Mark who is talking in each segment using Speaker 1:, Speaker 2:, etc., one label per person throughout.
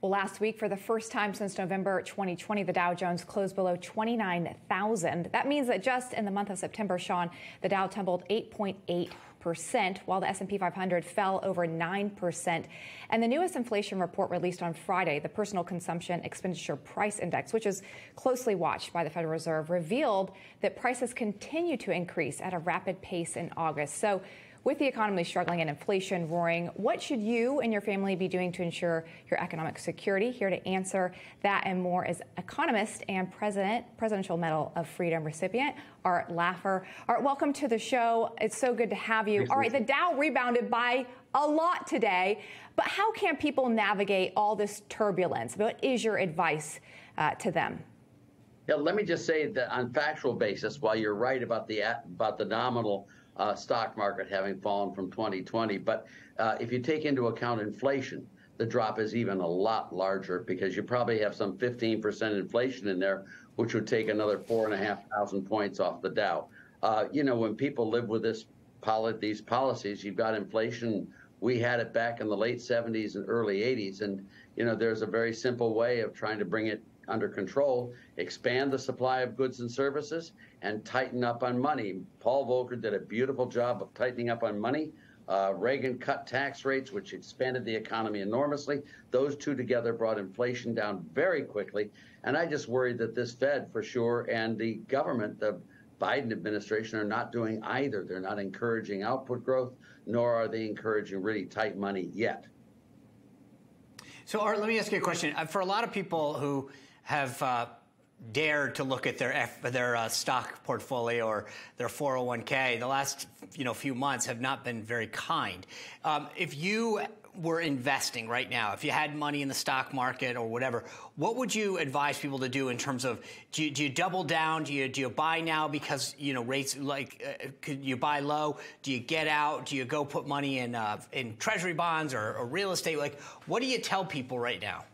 Speaker 1: Well, last week, for the first time since November 2020, the Dow Jones closed below 29,000. That means that just in the month of September, Sean, the Dow tumbled 8.8%, while the S&P 500 fell over 9%. And the newest inflation report released on Friday, the Personal Consumption Expenditure Price Index, which is closely watched by the Federal Reserve, revealed that prices continue to increase at a rapid pace in August. So with the economy struggling and inflation roaring, what should you and your family be doing to ensure your economic security? Here to answer that and more is economist and Presidential Medal of Freedom recipient, Art Laffer. Art, welcome to the show. It's so good to have you. All right, the Dow rebounded by a lot today, but how can people navigate all this turbulence? What is your advice to them?
Speaker 2: Yeah, let me just say that on factual basis, while you're right about the nominal stock market having fallen from 2020. But if you take into account inflation, the drop is even a lot larger because you probably have some 15% inflation in there, which would take another 4,500 points off the Dow. When people live with these policies, you've got inflation. We had it back in the late 70s and early 80s. And, there's a very simple way of trying to bring it under control: expand the supply of goods and services and tighten up on money. Paul Volcker did a beautiful job of tightening up on money. Reagan cut tax rates, which expanded the economy enormously. Those two together brought inflation down very quickly. And I just worry that this Fed, for sure, and the government, the Biden administration, are not doing either. They're not encouraging output growth, nor are they encouraging really tight money yet.
Speaker 3: So, Art, let me ask you a question. For a lot of people who have dared to look at their stock portfolio or their 401k, the last few months have not been very kind. If you were investing right now, if you had money in the stock market or whatever, what would you advise people to do in terms of do you double down? Do you buy now because rates could you buy low? Do you get out? Do you go put money in treasury bonds or real estate? What do you tell people right now?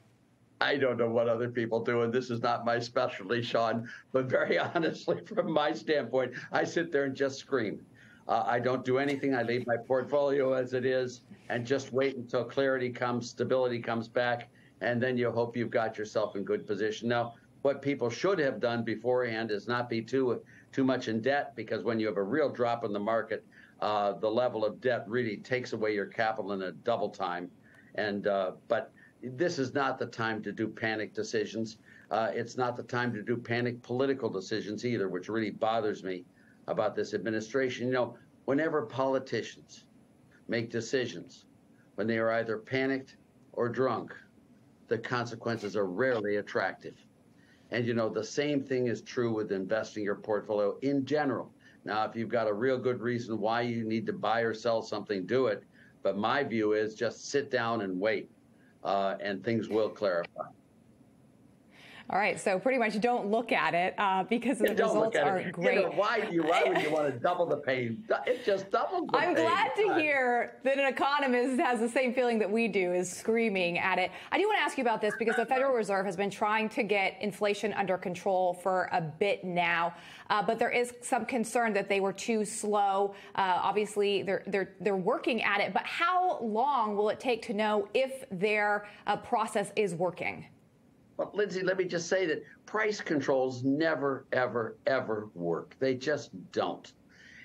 Speaker 2: I don't know what other people do, and this is not my specialty, Sean, but very honestly, from my standpoint, I sit there and just scream. I don't do anything. I leave my portfolio as it is and just wait until clarity comes, stability comes back, and then you hope you've got yourself in good position. Now, what people should have done beforehand is not be too much in debt, because when you have a real drop in the market, the level of debt really takes away your capital in a double time. But this is not the time to do panic decisions. It's not the time to do panic political decisions either, which really bothers me about this administration. Whenever politicians make decisions when they are either panicked or drunk, the consequences are rarely attractive. And, the same thing is true with investing your portfolio in general. Now, if you've got a real good reason why you need to buy or sell something, do it. But my view is just sit down and wait. And things will clarify.
Speaker 1: All right, so pretty much don't look at it because the results aren't great.
Speaker 2: Why would you want to double the pain? It just doubles the pain.
Speaker 1: I'm glad to hear that an economist has the same feeling that we do, is screaming at it. I do want to ask you about this because the Federal Reserve has been trying to get inflation under control for a bit now, but there is some concern that they were too slow. Obviously, they're working at it, but how long will it take to know if their process is working?
Speaker 2: Well, Lindsay, let me just say that price controls never, ever, ever work. They just don't.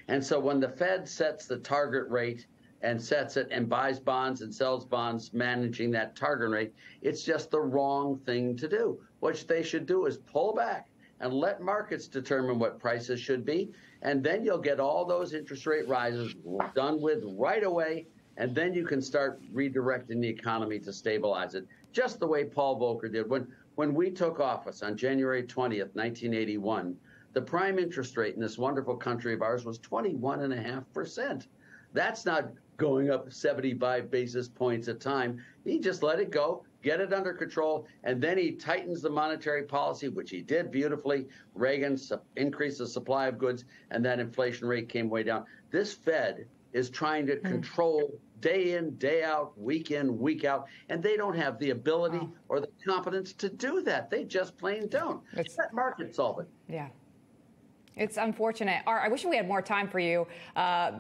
Speaker 2: And so when the Fed sets the target rate and sets it and buys bonds and sells bonds managing that target rate, it's just the wrong thing to do. What they should do is pull back and let markets determine what prices should be. And then you'll get all those interest rate rises done with right away. And then you can start redirecting the economy to stabilize it, just the way Paul Volcker did. When we took office on January 20th, 1981, the prime interest rate in this wonderful country of ours was 21.5%. That's not going up 75 basis points a time. He just let it go, get it under control, and then he tightens the monetary policy, which he did beautifully. Reagan increased the supply of goods, and that inflation rate came way down. This Fed is trying to control day in, day out, week in, week out, and they don't have the ability or the competence to do that. They just plain don't. Let market solve it.
Speaker 1: Yeah. It's unfortunate. Art, I wish we had more time for you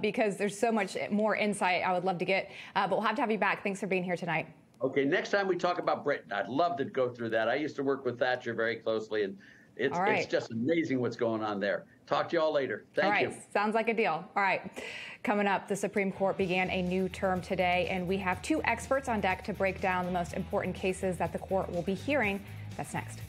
Speaker 1: because there's so much more insight I would love to get, but we'll have to have you back. Thanks for being here tonight.
Speaker 2: Okay, next time we talk about Britain, I'd love to go through that. I used to work with Thatcher very closely, and it's just amazing what's going on there. Talk to you all later. Thank you.
Speaker 1: Sounds like a deal. All right. Coming up, the Supreme Court began a new term today, and we have two experts on deck to break down the most important cases that the court will be hearing. That's next.